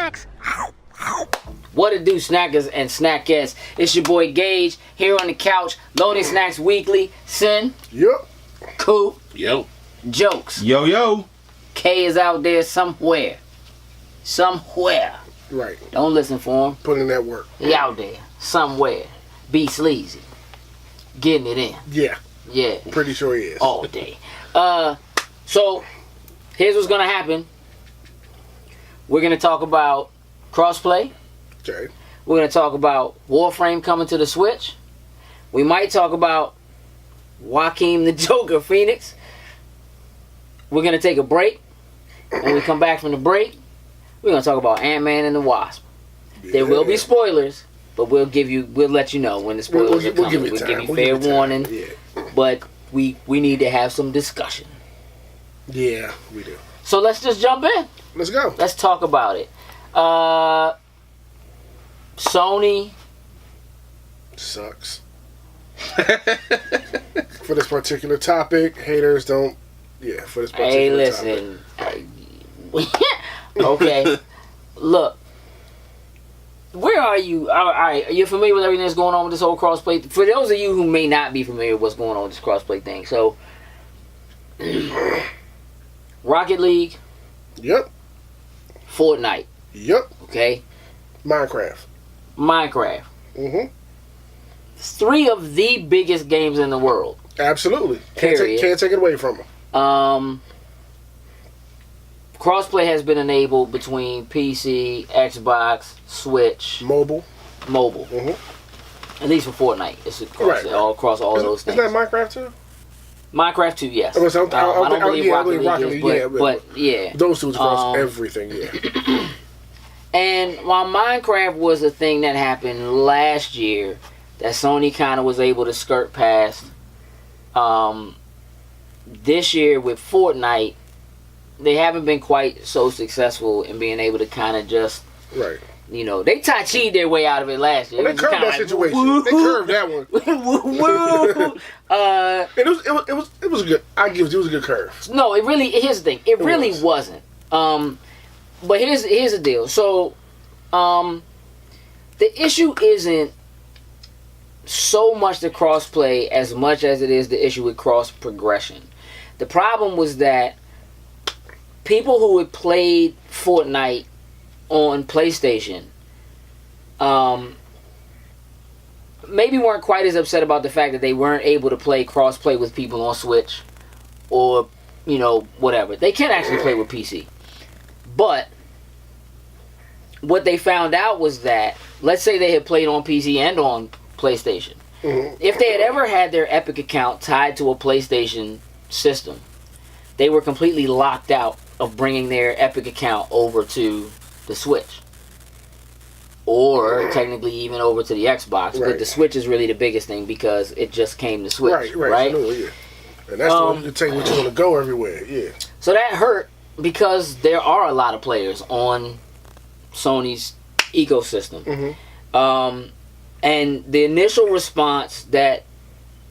snacks? What it do, snackers and snackettes? It's your boy Gage here on the couch, loading snacks weekly. Sin. Yup. Coop. Yo. Jokes. Yo, yo. K is out there somewhere. Somewhere. Right. Don't listen for him. Put in that work. He out there. Somewhere. Be sleazy. Getting it in. Yeah. Yeah. Pretty sure he is. All day. So, here's what's going to happen. We're going to talk about crossplay. Okay. We're going to talk about Warframe coming to the Switch. We might talk about Joaquin the Joker Phoenix. We're going to take a break. When we come back from the break, we're going to talk about Ant-Man and the Wasp. Yeah. There will be spoilers, but we'll let you know when the spoilers are coming. We'll give you fair warning. Yeah. But we need to have some discussion. Yeah, we do. So let's just jump in. Let's go. Let's talk about it. Sony sucks. For this particular topic, haters don't. Yeah, for this particular listen. Okay. Look. Where are you? All right, are you familiar with everything that's going on with this whole crossplay? For those of you who may not be familiar with what's going on with this crossplay thing, so Rocket League. Yep. Fortnite. Yep. Okay. Minecraft. Mm-hmm. 3 of the biggest games in the world. Absolutely. Can't take it away from them. Crossplay has been enabled between PC, Xbox, Switch, mobile. Mm-hmm. At least for Fortnite, it's across, right. All across all those things. Isn't that Minecraft too? Minecraft too, yes. I don't believe Rocket League is, but yeah, those two across everything. Yeah. And while Minecraft was a thing that happened last year, that Sony kind of was able to skirt past, this year with Fortnite, they haven't been quite so successful in being able to kind of just, right. You know, they Tai Chi'd their way out of it last year. Well, they curved that situation. Woo-hoo. They curved that one. It was good. I give it was a good curve. No, here's the thing. It really wasn't. But here's the deal. So, the issue isn't so much the crossplay as much as it is the issue with cross progression. The problem was that people who had played Fortnite on PlayStation maybe weren't quite as upset about the fact that they weren't able to play cross-play with people on Switch or, whatever. They can actually play with PC. But what they found out was that, let's say they had played on PC and on PlayStation. Mm-hmm. If they had ever had their Epic account tied to a PlayStation system, they were completely locked out of bringing their Epic account over to the Switch. Or technically even over to the Xbox. Right. But the Switch is really the biggest thing because it just came to Switch. Right? No, yeah. And that's the one you take when you want to go everywhere, yeah. So that hurt because there are a lot of players on Sony's ecosystem. Mm-hmm. And the initial response that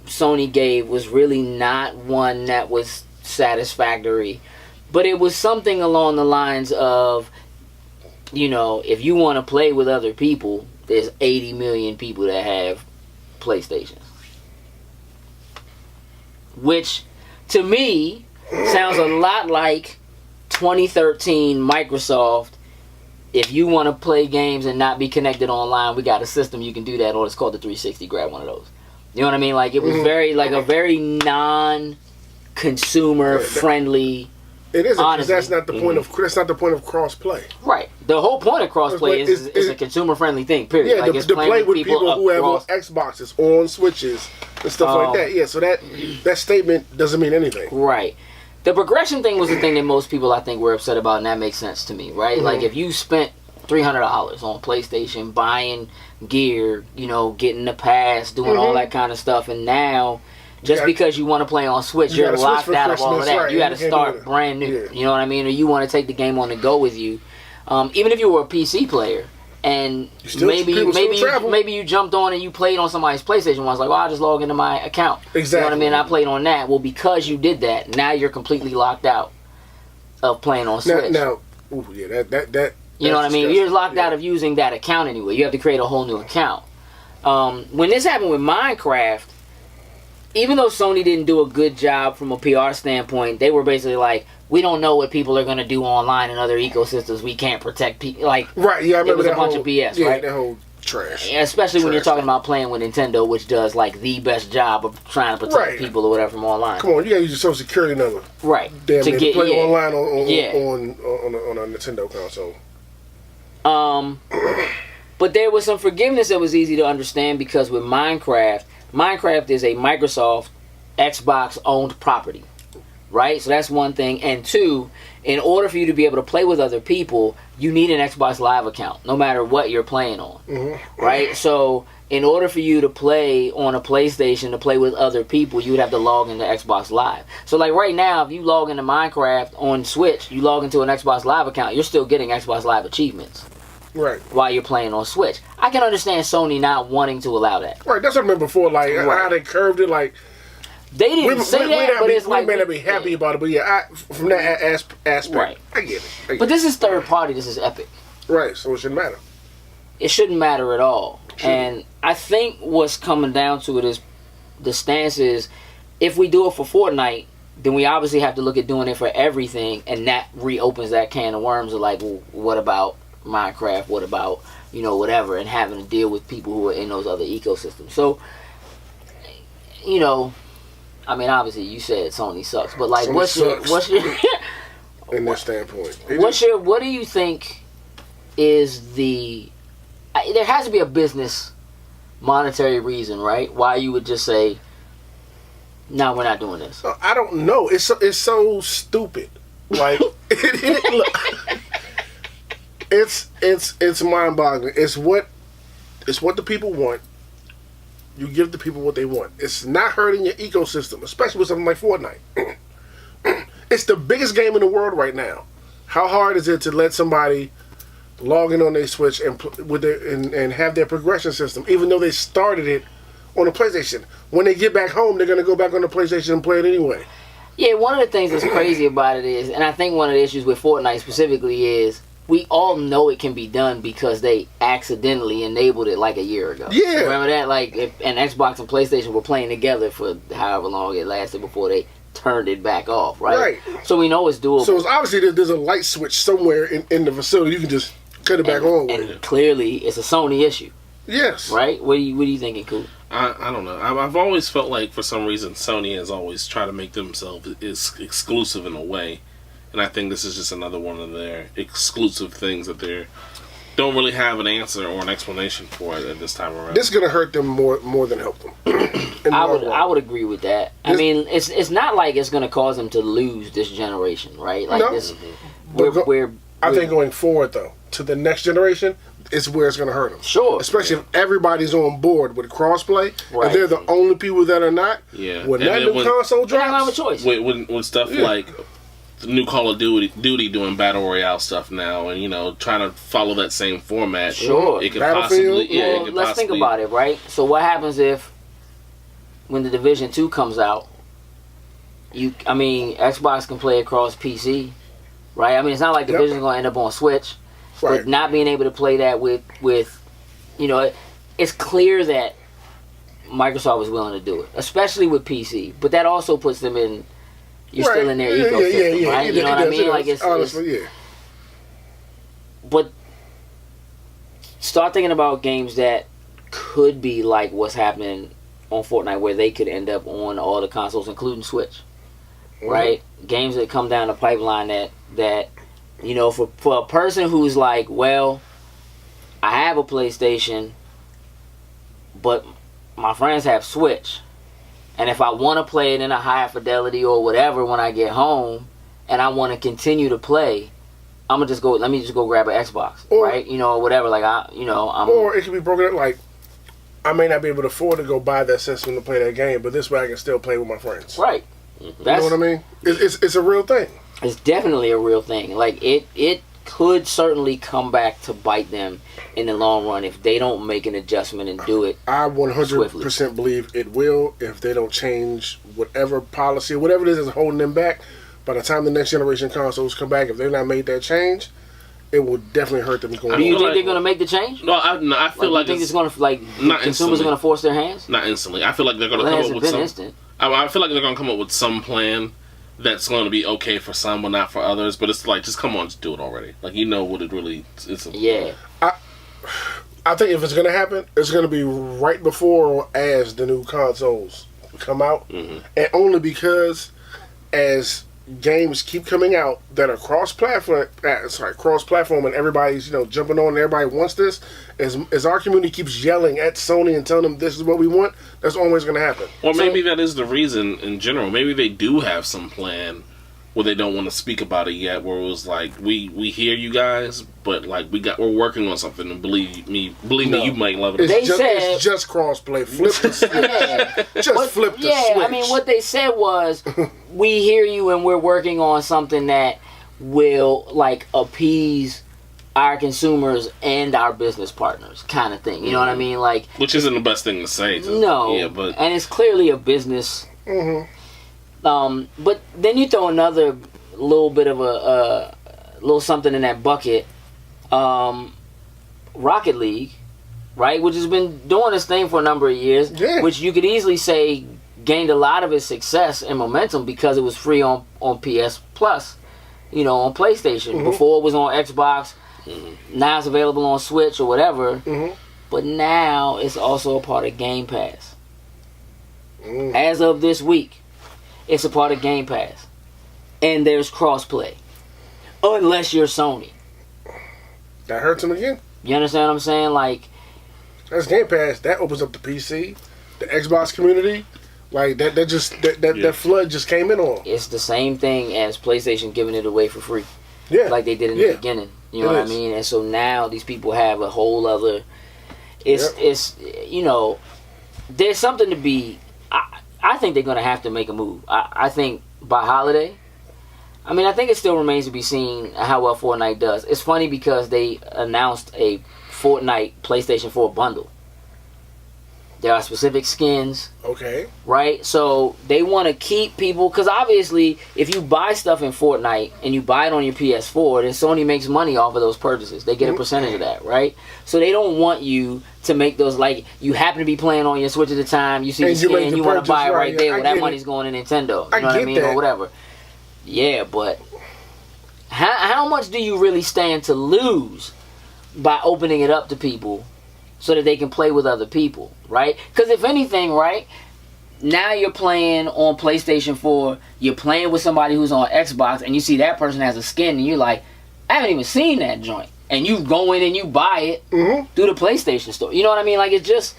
Sony gave was really not one that was satisfactory. But it was something along the lines of, if you want to play with other people, there's 80 million people that have PlayStations. Which, to me, sounds a lot like 2013 Microsoft. If you want to play games and not be connected online, we got a system you can do that, or it's called the 360. Grab one of those. You know what I mean? Like, it was very, like a very non-consumer friendly. It isn't, because that's not the point of cross-play. Right. The whole point of cross-play is a consumer-friendly thing, period. Yeah, like to play with people who have on Xboxes, on Switches, and stuff like that. Yeah, so that statement doesn't mean anything. Right. The progression thing was the thing that most people, I think, were upset about, and that makes sense to me, right? Mm-hmm. Like, if you spent $300 on PlayStation, buying gear, getting the pass, doing all that kind of stuff, and now... Just because you want to play on Switch, you're locked out of all of that. Right. You got to start brand new. Yeah. You know what I mean? Or you want to take the game on the go with you. Even if you were a PC player, and maybe you jumped on and you played on somebody's PlayStation once, like, I'll just log into my account. Exactly. You know what I mean? I played on that. Well, because you did that, now you're completely locked out of playing on Switch. Now, that You know what I mean? You're locked out of using that account anyway. You have to create a whole new account. When this happened with Minecraft, even though Sony didn't do a good job from a PR standpoint, they were basically like, we don't know what people are going to do online in other ecosystems. We can't protect people. Like, right, yeah, I remember it was a bunch of BS, right? That whole trash. Especially when you're talking about playing with Nintendo, which does like the best job of trying to protect people or whatever from online. Come on, you gotta use your social security number. Right. Damn, to get play online on a Nintendo console. But there was some forgiveness that was easy to understand because with Minecraft is a Microsoft Xbox owned property. Right? So that's one thing. And two, in order for you to be able to play with other people, you need an Xbox Live account, no matter what you're playing on. Mm-hmm. Right? So in order for you to play on a PlayStation, to play with other people, you would have to log into Xbox Live. So like right now, if you log into Minecraft on Switch, you log into an Xbox Live account, you're still getting Xbox Live achievements. Right. While you're playing on Switch. I can understand Sony not wanting to allow that. Right. That's what I remember before, like how they curved it, like they didn't say that, but it's like... We may not be happy about it, but yeah, from that aspect, right. I get it. But this is third party, this is Epic. Right, so it shouldn't matter. It shouldn't matter at all. And I think what's coming down to it is, the stance is, if we do it for Fortnite, then we obviously have to look at doing it for everything, and that reopens that can of worms of like, well, what about Minecraft, what about, whatever, and having to deal with people who are in those other ecosystems. So, I mean, obviously, you said Sony sucks, but like, what's your in their standpoint? What do you think is the? There has to be a business, monetary reason, right? Why you would just say, "No, we're not doing this." I don't know. It's so stupid. Like, it's mind-boggling. It's what the people want. You give the people what they want. It's not hurting your ecosystem, especially with something like Fortnite. It's the biggest game in the world right now. How hard is it to let somebody log in on their Switch and and have their progression system, even though they started it on the PlayStation? When they get back home, they're going to go back on the PlayStation and play it anyway. Yeah, one of the things that's crazy about it is, and I think one of the issues with Fortnite specifically is, we all know it can be done because they accidentally enabled it like a year ago. Yeah. Remember that? Like, and Xbox and PlayStation were playing together for however long it lasted before they turned it back off, right? Right. So we know it's doable. So it's obviously there's a light switch somewhere in the facility. You can just cut it back on with it. And clearly, it's a Sony issue. Yes. Right? What are you thinking, Coop? I don't know. I've always felt like, for some reason, Sony has always tried to make themselves exclusive in a way. And I think this is just another one of their exclusive things that they don't really have an answer or an explanation for it at this time around. This is going to hurt them more than help them. I would agree with that. I mean, it's not like it's going to cause them to lose this generation, right? Like no. this. I think going forward, though, to the next generation, is where it's going to hurt them. Sure. Especially if everybody's on board with crossplay. Right. If they're the only people that are not. Yeah. When that new console drops. They don't have a choice. When stuff like the new Call of Duty doing Battle Royale stuff now, and trying to follow that same format. Sure. It could possibly. Yeah. Well, let's think about it, right? So what happens if, when the Division 2 comes out, Xbox can play across PC, right? I mean, it's not like Division's going to end up on Switch, but not being able to play that with it's clear that Microsoft was willing to do it, especially with PC. But that also puts them in. You're still in their ecosystem, right? You know what I mean? Like honestly, But start thinking about games that could be like what's happening on Fortnite, where they could end up on all the consoles, including Switch, right? Games that come down the pipeline that for a person who's like, well, I have a PlayStation, but my friends have Switch. And if I want to play it in a higher fidelity or whatever when I get home, and I want to continue to play, I'm gonna just go. Let me just go grab an Xbox, right? Or whatever. Like or it can be broken up. Like, I may not be able to afford to go buy that system to play that game, but this way I can still play with my friends. Right. You know what I mean? It's a real thing. It's definitely a real thing. Like it could certainly come back to bite them in the long run if they don't make an adjustment and do it. I 100% believe it will if they don't change whatever policy, whatever it is that's holding them back. By the time the next generation consoles come back, if they've not made that change, it will definitely hurt them going Do you on. think they're going to make the change? No, I feel like you think it's going to not consumers are going to force their hands? Not instantly. I feel like they're going to come up with some. I feel like they're going to come up with some plan that's going to be okay for some, but not for others. But it's like, just come on, just do it already. Like, you know what it really is. Yeah. I think if it's going to happen, it's going to be right before or as the new consoles come out, and only because as games keep coming out that are cross-platform, and everybody's jumping on, and everybody wants this. As our community keeps yelling at Sony and telling them this is what we want, that's always going to happen. Or maybe that is the reason in general. Maybe they do have some plan where they don't want to speak about it yet. Where it was like, we hear you guys, but like we're working on something, and believe me, you might love it. It's just crossplay. Flip the switch. Flip the switch. I mean, what they said was, we hear you, and we're working on something that will like appease our consumers and our business partners, kind of thing. You know what I mean? Like, which isn't the best thing to say. And it's clearly a business. But then you throw another little bit of a little something in that bucket. Rocket League, right, which has been doing this thing for a number of years, which you could easily say gained a lot of its success and momentum because it was free on PS Plus, on PlayStation. Before it was on Xbox. Now it's available on Switch or whatever. But now it's also a part of Game Pass. As of this week, it's a part of Game Pass. And there's crossplay. Unless you're Sony. That hurts them again. You understand what I'm saying? Like, that's Game Pass. That opens up the PC, the Xbox community. Like that flood just came in on. It's the same thing as PlayStation giving it away for free. Yeah. Like they did in the beginning. You know what I mean? And so now these people have a whole other... It's there's something to be... I think they're going to have to make a move. I think by holiday... I think it still remains to be seen how well Fortnite does. It's funny because they announced a Fortnite PlayStation 4 bundle. There are specific skins. Okay. Right? So they want to keep people... Because obviously, if you buy stuff in Fortnite and you buy it on your PS4, then Sony makes money off of those purchases. They get a percentage of that, right? So they don't want you to make those... Like, you happen to be playing on your Switch at the time, you see the skin, and you want to buy it right there. Well, that money's going to Nintendo. You know what I mean? Or whatever. Yeah, but... How much do you really stand to lose by opening it up to people so that they can play with other people, right? Because if anything, right, now you're playing on PlayStation 4, you're playing with somebody who's on Xbox, and you see that person has a skin, and you're like, I haven't even seen that joint. And you go in and you buy it through the PlayStation store. You know what I mean? Like, it just,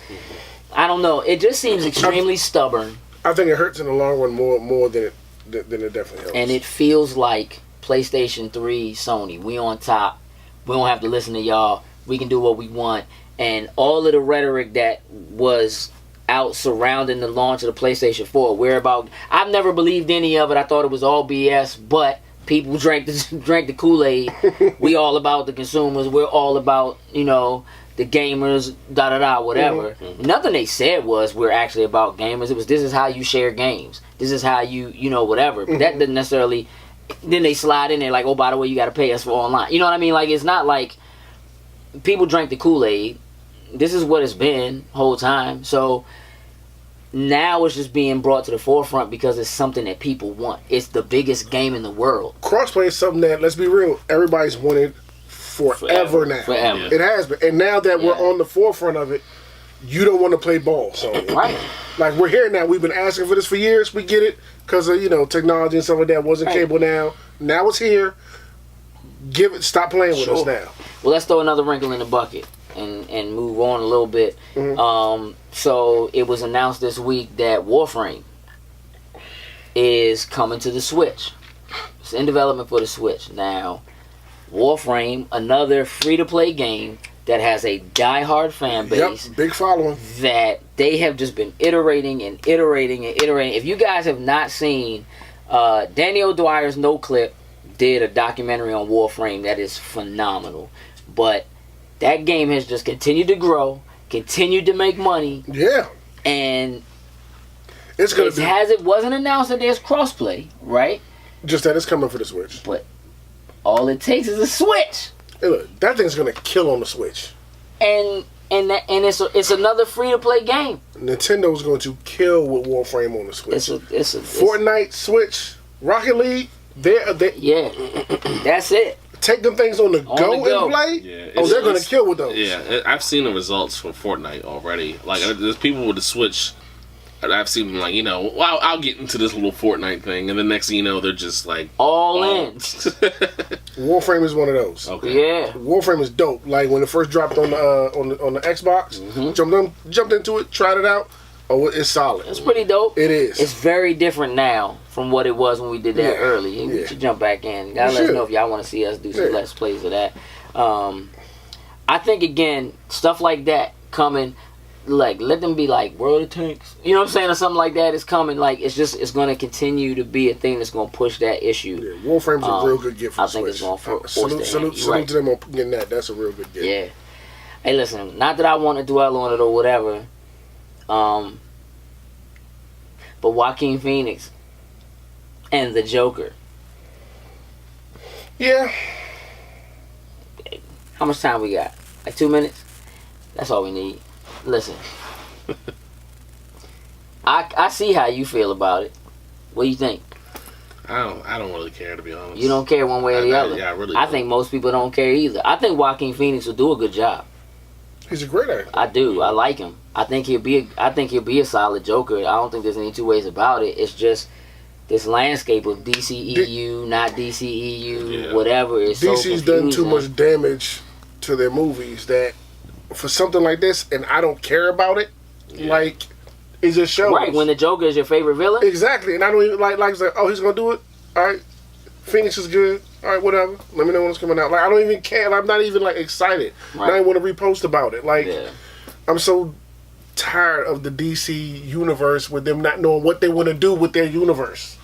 I don't know. It just seems extremely stubborn. I think it hurts in the long run more than it definitely helps. And it feels like PlayStation 3, Sony, we on top. We don't have to listen to y'all. We can do what we want. And all of the rhetoric that was out surrounding the launch of the PlayStation 4, I've never believed any of it. I thought it was all BS, but people drank the Kool-Aid. We all about the consumers. We're all about, the gamers, whatever. Nothing they said was we're actually about gamers. It was, this is how you share games. This is how you, whatever. But that didn't necessarily... Then they slide in there like, oh, by the way, you got to pay us for online. You know what I mean? Like, it's not like people drank the Kool-Aid. This is what it's been the whole time. So now it's just being brought to the forefront because it's something that people want. It's the biggest game in the world. Crossplay is something that, let's be real, everybody's wanted forever now. Forever. It has been. And now that we're on the forefront of it, you don't want to play ball. So right. Like, we're here now. We've been asking for this for years. We get it because of, technology and stuff like that. Wasn't cable now. Now it's here. Stop playing with us now. Well, let's throw another wrinkle in the bucket and move on a little bit. So it was announced this week that Warframe is coming to the Switch. It's in development for the Switch. Now, Warframe, another free-to-play game that has a die-hard fan base. Yep, big following. That they have just been iterating and iterating and iterating. If you guys have not seen, Danny O'Dwyer's No Clip did a documentary on Warframe that is phenomenal. But that game has just continued to grow, continued to make money. Yeah. And it wasn't announced that there's crossplay, right? Just that it's coming for the Switch. But all it takes is a Switch. Hey, look, that thing's gonna kill on the Switch. And it's another free to play game. Nintendo's going to kill with Warframe on the Switch. It's Fortnite, Switch, Rocket League. Yeah, that's it. Take them things on the go and play. Yeah, they're gonna kill with those. Yeah, I've seen the results from Fortnite already. Like, there's people with the Switch. And I've seen them like, well, I'll get into this little Fortnite thing, and the next thing you know, they're just like all in. Warframe is one of those. Okay. Yeah, Warframe is dope. Like when it first dropped on the Xbox, jumped into it, tried it out. Oh, it's solid. it's pretty dope. It is. It's very different now from what it was when we did that early. We should jump back in. Gotta let us know if y'all want to see us do some Let's Plays of that. I think again, stuff like that coming. Like, let them be like World of Tanks, you know what I'm saying, or something like that is coming. Like, it's going to continue to be a thing that's going to push that issue. Yeah, Warframe's a real good gift for I the think Switch. it's going to force salute to them on getting that. That's a real good gift. Yeah. Hey, listen, not that I want to dwell on it or whatever, but Joaquin Phoenix and the Joker. Yeah. How much time we got? Like 2 minutes? That's all we need. Listen, I see how you feel about it. What do you think? I don't really care, to be honest. You don't care one way or the other. Yeah, I really. I think most people don't care either. I think Joaquin Phoenix will do a good job. He's a great actor. I do. I like him. I think he'll be a solid Joker. I don't think there's any two ways about it. It's just this landscape of DCEU, not DCEU, whatever. Is DC's done too much damage to their movies that. For something like this, and I don't care about it, like, it just shows. Right, when the Joker is your favorite villain? Exactly, and I don't even, like it's like, oh, he's gonna do it? Alright, Phoenix is good, alright, whatever, let me know when it's coming out. Like, I don't even care, I'm not even, like, excited. Right. I don't want to repost about it. Like, I'm so tired of the DC universe with them not knowing what they want to do with their universe.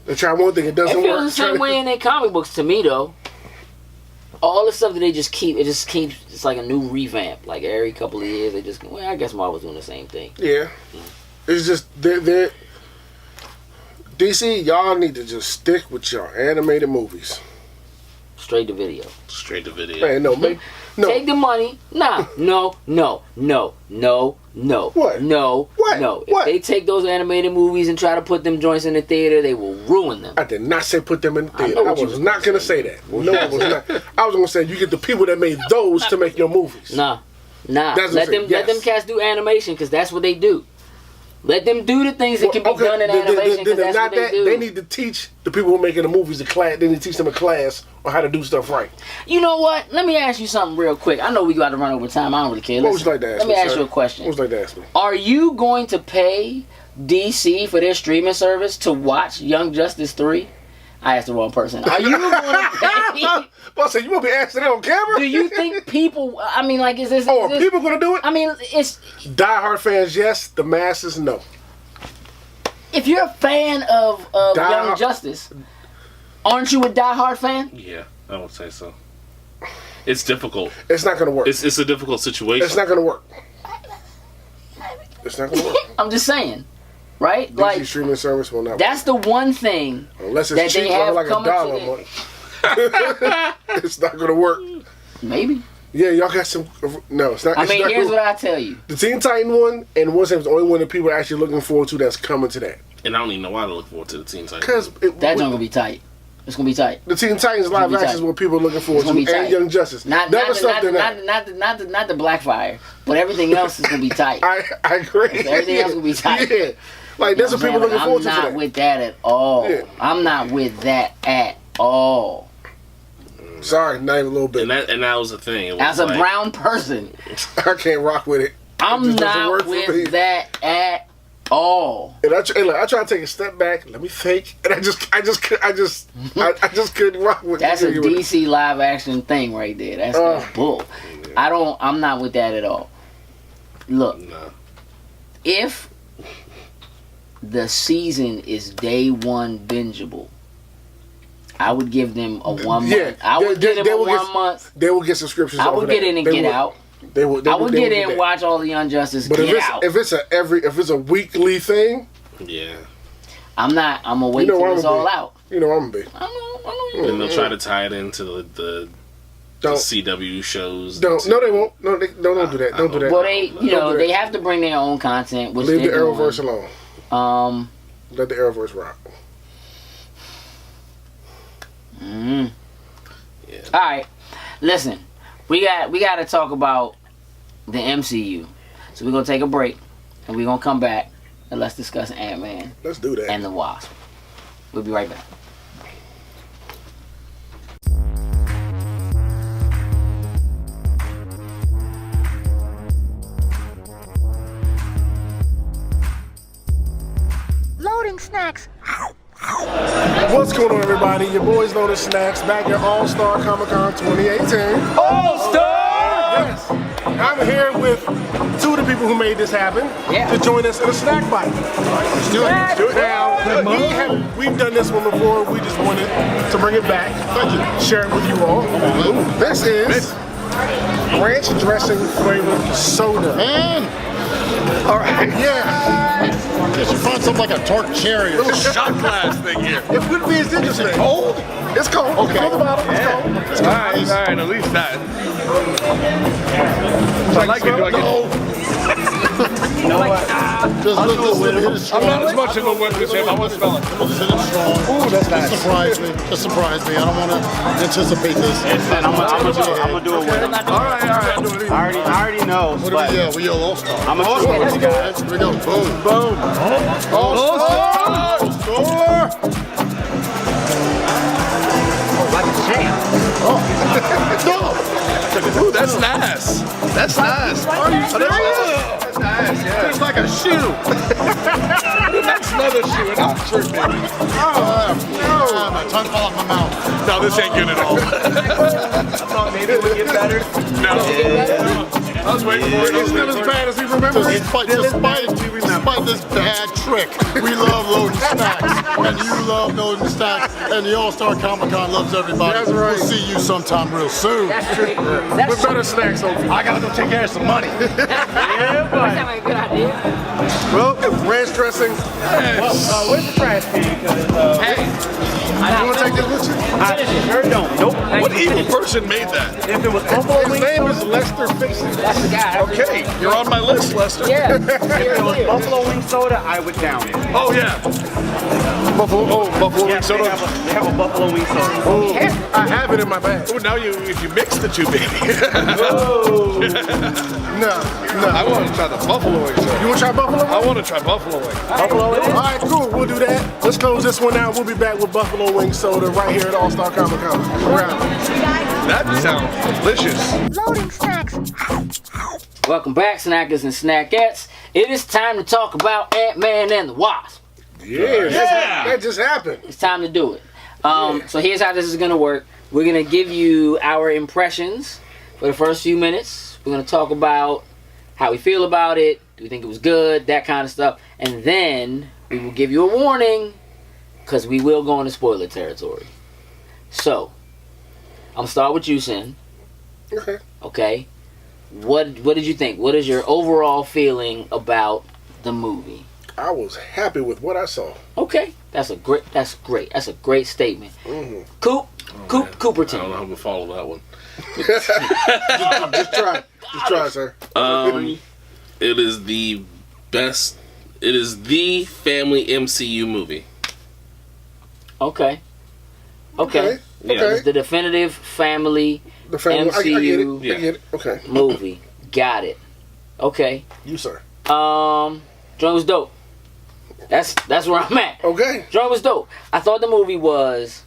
They try one thing, it doesn't work. It feels the same way in their comic books to me, though. All the stuff that they just keeps, it's like a new revamp. Like every couple of years, they just, I guess Marvel's doing the same thing. Yeah. It's just, they're DC, y'all need to just stick with your animated movies. Straight to video. Straight to video. Man, no. Take the money. Nah. No. What? No. What? No. What? If they take those animated movies and try to put them joints in the theater, they will ruin them. I did not say put them in the theater. I was not going to say that. No, I was not. I was going to say you get the people that made those to make your movies. Nah. Let them cats do animation because that's what they do. Let them do the things that can be done in animation because that's what they do. They need to teach the people who are making the movies a class. They need to teach them a class on how to do stuff right. You know what? Let me ask you something real quick. I know we got to run over time. I don't really care. What would you like to ask me? Let me ask you a question. What would you like to ask me? Are you going to pay DC for their streaming service to watch Young Justice 3? I asked the wrong person. Are you going to pay? Well, so you won't be asking that on camera? Do you think people? I mean, like, is this? Are people going to do it? I mean, it's diehard fans. Yes, the masses. No. If you're a fan of Young Justice, aren't you a diehard fan? Yeah, I would say so. It's difficult. It's not going to work. It's a difficult situation. It's not going to work. It's not going to work. I'm just saying, right? DC like streaming service will not. That's the one thing. Unless it's that cheap, they have like $1. It's not going to work. Maybe. Yeah, y'all got some. No, it's not. I mean, here's what I tell you: the Teen Titan one and Warframe is the only one that people are actually looking forward to. That's coming to that. And I don't even know why to look forward to the Teen Titans. Because that's gonna be tight. It's gonna be tight. The Teen Titans live action is what people are looking forward to, and Young Justice. Not the Blackfire, but everything else is gonna be tight. I agree. Everything else will be tight. Yeah, like that's what people are looking forward to. I'm not with that at all. Yeah. I'm not with that at all. Sorry, not even a little bit. And that was the thing. As a brown person, I can't rock with it. I'm not with that at all. And I try to take a step back. Let me think. And I just couldn't rock with it. That's a DC live action thing right there. That's bull. Yeah. I'm not with that at all. Look, if the season is day one bingeable, I would give them a 1 month. I would give them a 1 month. They will get subscriptions. I would get in and get out. I would get in and watch all the Injustice. But if it's a weekly thing, yeah, I'm gonna wait till it's all out. You know I'm gonna be. I know. And they'll try to tie it into the CW shows. Don't. No, they won't. No, don't do that. Don't do that. Well, they have to bring their own content. Which leave the Arrowverse alone. Let the Arrowverse rock. Yeah. All right, listen. We got to talk about the MCU. So we're gonna take a break, and we're gonna come back and let's discuss Ant-Man. Let's do that. And the Wasp. We'll be right back. Loading snacks. What's going on, everybody? Your boys Loaded Snacks back at All-Star Comic-Con 2018. All-Star! Yes. I'm here with two of the people who made this happen to join us in a snack bite. Let's do it. Let's do it now. We've done this one before. We just wanted to bring it back. Thank you. Share it with you all. This is ranch dressing flavored soda. All right. Yeah. You should find something like a tart cherry or a shot glass thing here. It wouldn't be as interesting. Is it cold? It's cold. Okay. It's on the bottom. It's cold. It's cold. All right, at least that. I like it. Do I get You know what? I'm not as much of a whip as him. I want to smell it. Just hit it strong. Ooh, that's nice. Just surprise me. I don't want to anticipate this. I'm gonna do it with him. All right. I already know. What do we yell? We yell All-Star. I'm gonna show it to you guys. Here we go. Boom. Boom. All-Star! Like a champ. No! Ooh, that's nice. That's nice. Are you serious? That's nice, yeah. It's like a shoe. That's another shoe, and I'm tripping. My tongue fall out my mouth. No, this ain't good at all. I thought maybe it would get better. No. I was waiting for it. It's not as bad as we remember. Despite this bad trick, we love Loading Snacks, and you love Loading Snacks, and the All-Star Comic-Con loves everybody. That's right. We'll see you sometime real soon. That's true. With better snacks on you. I gotta go take care of some money. That's a good idea. Well, ranch dressing. Where's the trash can? You want to take this with you? I sure don't. Nope. What evil person made that? If it was buffalo His wings name soda, is Lester Fixin. That's the guy. Okay, you're on my list, Lester. Yeah. if it was buffalo wing soda, I would down it. Oh, yeah. Buffalo Yes, they have a buffalo wing soda. Oh, I have it in my bag. Oh, now if you mix the two, baby. No. I want to try the buffalo wing. You want to try buffalo? I want to try buffalo wing. Buffalo it is. All right, cool. We'll do that. Let's close this one out. We'll be back with Buffalo Wing Soda right here at All-Star Comic-Con. Around. That sounds delicious. Loading snacks. Welcome back, snackers and snackettes. It is time to talk about Ant-Man and the Wasp. Yeah. That just happened. It's time to do it. So here's how this is going to work. We're going to give you our impressions for the first few minutes. We're going to talk about how we feel about it. Do we think it was good? That kind of stuff. And then we will give you a warning because we will go into spoiler territory. So, I'm going to start with you, Sin. Okay. Okay? What did you think? What is your overall feeling about the movie? I was happy with what I saw. Okay, that's great. That's a great statement. Mm-hmm. Cooperton. I don't know how to follow that one. Just try, sir. It is the best. It is the family MCU movie. Okay. Okay. It's the definitive family The family. MCU I get it. Okay. movie. Got it. Okay. You, sir. Joint was dope. That's where I'm at. Okay. Joint was dope. I thought the movie was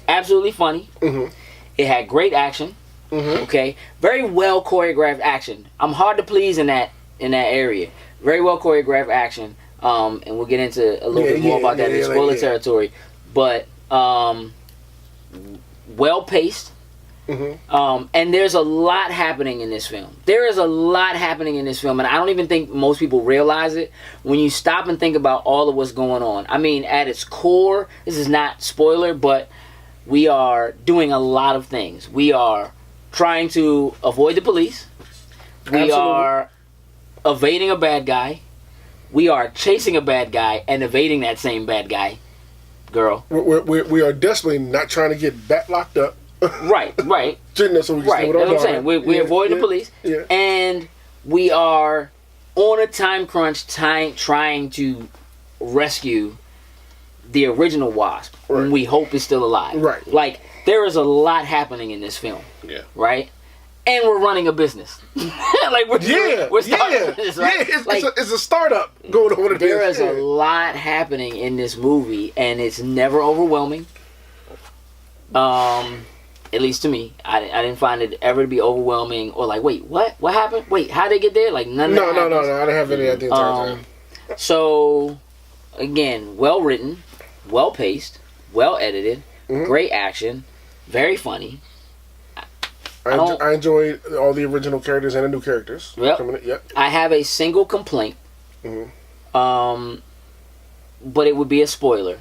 absolutely funny. Mm-hmm. It had great action. Mm-hmm. Okay. Very well choreographed action. I'm hard to please in that area. Very well choreographed action. And we'll get into a little bit more about that in spoiler territory. But well paced. Mm-hmm. And there's a lot happening in this film. There is a lot happening in this film, and I don't even think most people realize it when you stop and think about all of what's going on. I mean, at its core, this is not spoiler, but we are doing a lot of things. We are trying to avoid the police. We are evading a bad guy. We are chasing a bad guy and evading that same bad guy. Girl. We are desperately not trying to get back locked up. Right. So we can Right, stay with that's our what I'm daughter. saying. We avoid the police, Yeah. and we are on a time crunch, trying to rescue the original Wasp, Right. whom we hope is still alive. Right. Like, there is a lot happening in this film, Yeah. right? And we're running a business. Like, we're starting a business, right? It's a startup going on with this. There is a lot happening in this movie, and it's never overwhelming. At least to me, I didn't find it ever to be overwhelming or like, wait, what happened? Wait, how'd they get there? Like, none of that No. happens. I didn't have any idea the entire time. So, again, well written, well paced, well edited, great action, very funny. I enjoyed all the original characters and the new characters. Yep. Coming in. Yep. I have a single complaint, but it would be a spoiler,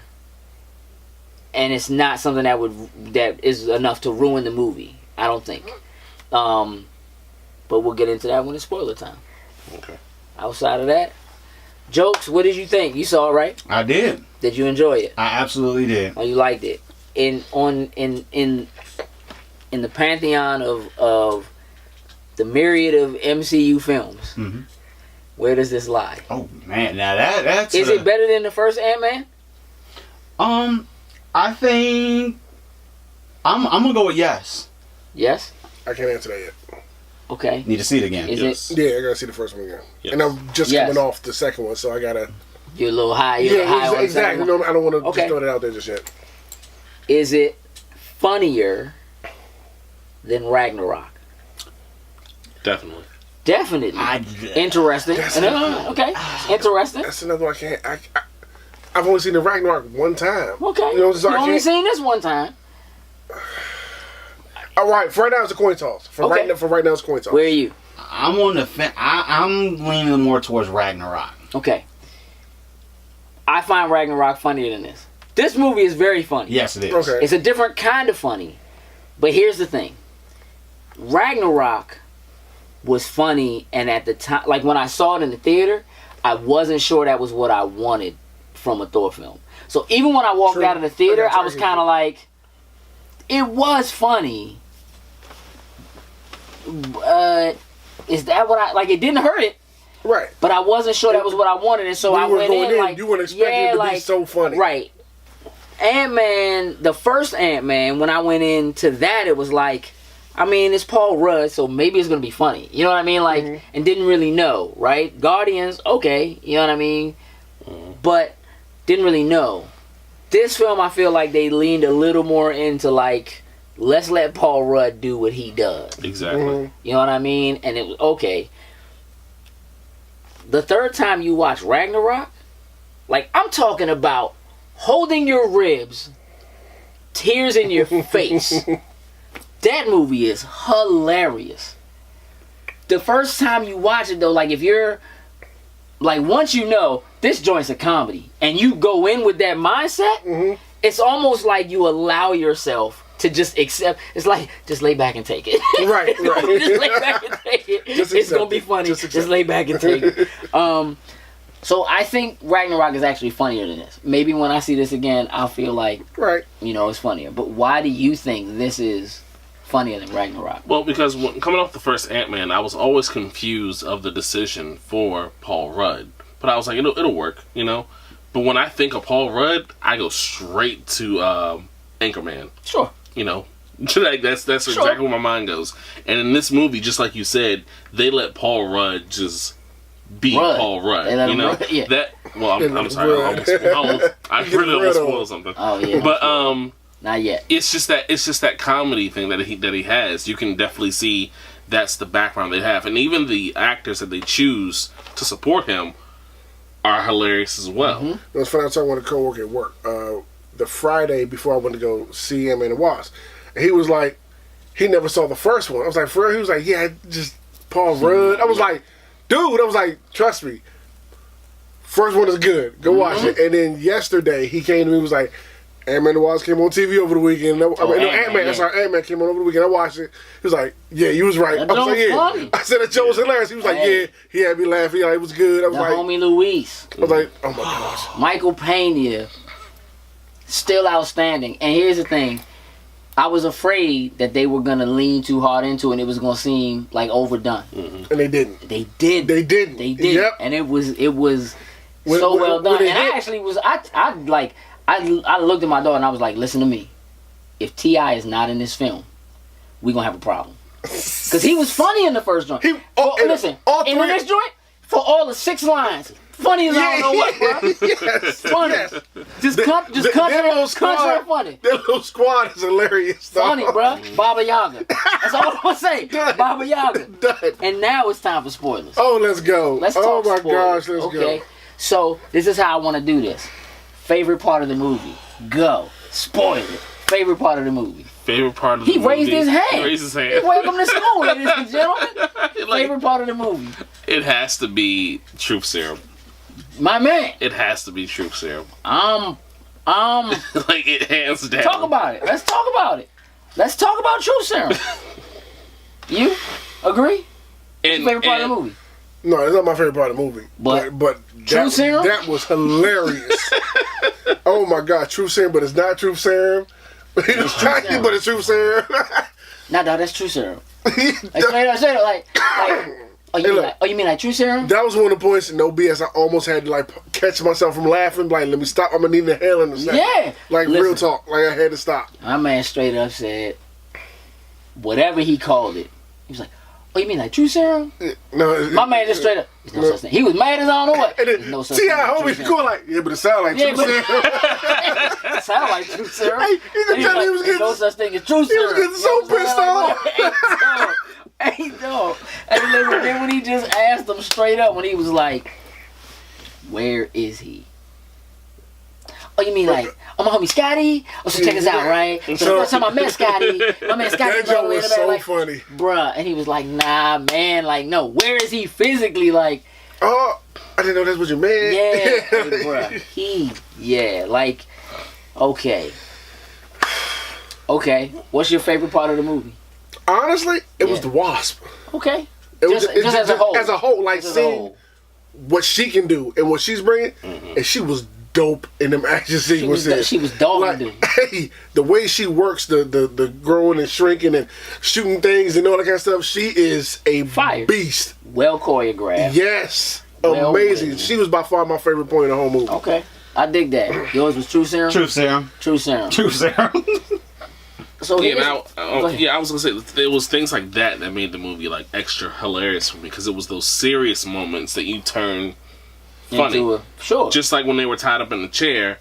and it's not something that is enough to ruin the movie. I don't think. But we'll get into that when it's spoiler time. Okay. Outside of that, Jokes, what did you think? You saw it, right? I did. Did you enjoy it? I absolutely did. Oh, you liked it. In the pantheon of the myriad of MCU films, where does this lie? Oh man, now that's Is it better than the first Ant-Man? I think I'm gonna go with yes. Yes. I can't answer that yet. Okay. Need to see it again. Is Yes. Yeah, I gotta see the first one again. Yes. And I'm just Yes. coming off the second one, so I gotta. You're a little high. You're a little high on the exactly. second one. No, I don't want to Okay. just throw that out there just yet. Is it funnier than Ragnarok? Definitely. Definitely. Interesting. Okay. Interesting. That's another one I can't. I've only seen the Ragnarok one time. Okay. You know, so you I only can't. seen this one time. All right, for right now it's a coin toss. For right now it's a coin toss. Where are you? I'm on the I'm leaning more towards Ragnarok. Okay. I find Ragnarok funnier than this. This movie is very funny. Yes, it is. Okay. It's a different kind of funny. But here's the thing. Ragnarok was funny, and at the time, like when I saw it in the theater, I wasn't sure that was what I wanted from a Thor film. So even when I walked True. out of the theater, I got I was kind of like, it was funny. Is that what I like? It didn't hurt it, Right. but I wasn't sure that was what I wanted, and so You I were went going in like, you weren't expecting it to be so funny. Right. Ant-Man, the first Ant-Man, when I went into that, it was like, I mean, it's Paul Rudd, so maybe it's going to be funny. You know what I mean? Like, and didn't really know, right? Guardians, okay, you know what I mean? But didn't really know. This film, I feel like they leaned a little more into, like, let's let Paul Rudd do what he does. Exactly. You know what I mean? And it was, okay. The third time you watch Ragnarok, like, I'm talking about holding your ribs, tears in your face. That movie is hilarious. The first time you watch it, though, like, if you're, like, once you know this joint's a comedy, and you go in with that mindset, it's almost like you allow yourself to just accept. It's like, just lay back and take it. Right. Just lay back and take it. It's going to be funny. Just lay back and take it. So I think Ragnarok is actually funnier than this. Maybe when I see this again, I'll feel like, you know, it's funnier. But why do you think this is funnier than Ragnarok? Well, because coming off the first Ant-Man, I was always confused of the decision for Paul Rudd. But I was like, it'll work, you know? But when I think of Paul Rudd, I go straight to Anchorman. Sure. You know? Like, that's exactly where my mind goes. And in this movie, just like you said, they let Paul Rudd just be Paul Rudd. You know? Yeah. That, well, I'm sorry. I really almost spoiled something. Oh, yeah. But, not yet. It's just that comedy thing that he has. You can definitely see that's the background they have, and even the actors that they choose to support him are hilarious as well. It was funny. I was talking with a coworker at work the Friday before I went to go see Ant-Man and Wasp, and he was like, he never saw the first one. I was like, for real? He was like, yeah, just Paul Rudd. I was like, dude. I was like, trust me, first one is good. Go watch it. And then yesterday he came to me and was like, Ant-Man and the Wasp came on TV over the weekend. Ant-Man came on over the weekend. I watched it. He was like, yeah, you was right. I was like, yeah. Funny. I said that Joe was hilarious. He was like, yeah. He had me laughing. It was good. I was The like, homie Luis. I was like, oh my gosh. Michael Pena. Still outstanding. And here's the thing. I was afraid that they were gonna lean too hard into it and it was gonna seem like overdone. And they didn't. They did. They didn't. They did. Yep. And it was so well done. And I actually was I looked at my daughter and I was like, listen to me. If T.I. is not in this film, we're gonna have a problem. Because he was funny in the first joint. Listen, in this joint, for all the 6 lines, funny as I don't know what, bro. Yes. Funny. Yes. Just country funny. That little squad is hilarious. Though. Funny, bro. Baba Yaga. That's all I'm gonna say. Done. Baba Yaga. Done. And now it's time for spoilers. Oh, let's go. Let's oh talk my spoilers. gosh, let's Okay. go. So this is how I want to do this. Favorite part of the movie. Go. Spoil it. Favorite part of the movie. Favorite part of the He movie. raised his hand. He raised his hand. Welcome to school, ladies and gentlemen. Favorite part of the movie. It has to be Truth Serum. My man. It has to be Truth Serum. Like it hands down. Talk about it. Let's talk about it. Let's talk about Truth Serum. You agree? And, Favorite part of the movie. No, it's not my favorite part of the movie. But Truth Serum? That was hilarious. Oh my God, Truth Serum, but it's not Truth Serum. It's tiny, but it's Truth Serum. Nah, dog, that's Truth Serum. Straight up, like, oh, you mean like Truth Serum? That was one of the points, no BS, I almost had to like catch myself from laughing. Like, let me stop. I'm gonna need the hell in a second. Yeah. Like, Listen, real talk. Like, I had to stop. My man straight up said, whatever he called it, he was like, oh, you mean like Truth Serum? No, My man just straight up, there's no such thing. He was mad as I don't know what. And There's then no such T.I. thing. homie, cool, like, yeah, but it sound like Truth Serum. It sound like Truth Serum. Hey, you can tell he was getting no such thing as Truth He Serum. was getting so pissed off. Hey, dog. Hey, listen, then when he just asked him straight up, when he was like, where is he? Oh, you mean like, oh, my homie Scotty? Oh, so check us out, right? So the first time I met Scotty, my man Scotty That joke was in the back, so like, funny. bruh. And he was like, nah, man, like, no, where is he physically? Like, Oh, I didn't know that's what you meant. yeah, hey, bruh. Like, okay. Okay, what's your favorite part of the movie? Honestly, it was the Wasp. Okay. It was Just as a whole. As a whole, like Just as a seeing whole. what she can do and what she's bringing, and she was dope in them action sequences. She was dope, like, dude. hey, the way she works, the growing and shrinking and shooting things and all that kind of stuff. She is a Fire. beast. Well choreographed. Yes, Well amazing. written. She was by far my favorite point in the whole movie. Okay. I dig that. Yours was Truth Serum? Truth Serum. Truth Serum. Truth Serum. So Yeah, here's- Go ahead. I was gonna say there was things like that made the movie like extra hilarious for me because it was those serious moments that you turn funny. Sure. Just like when they were tied up in the chair,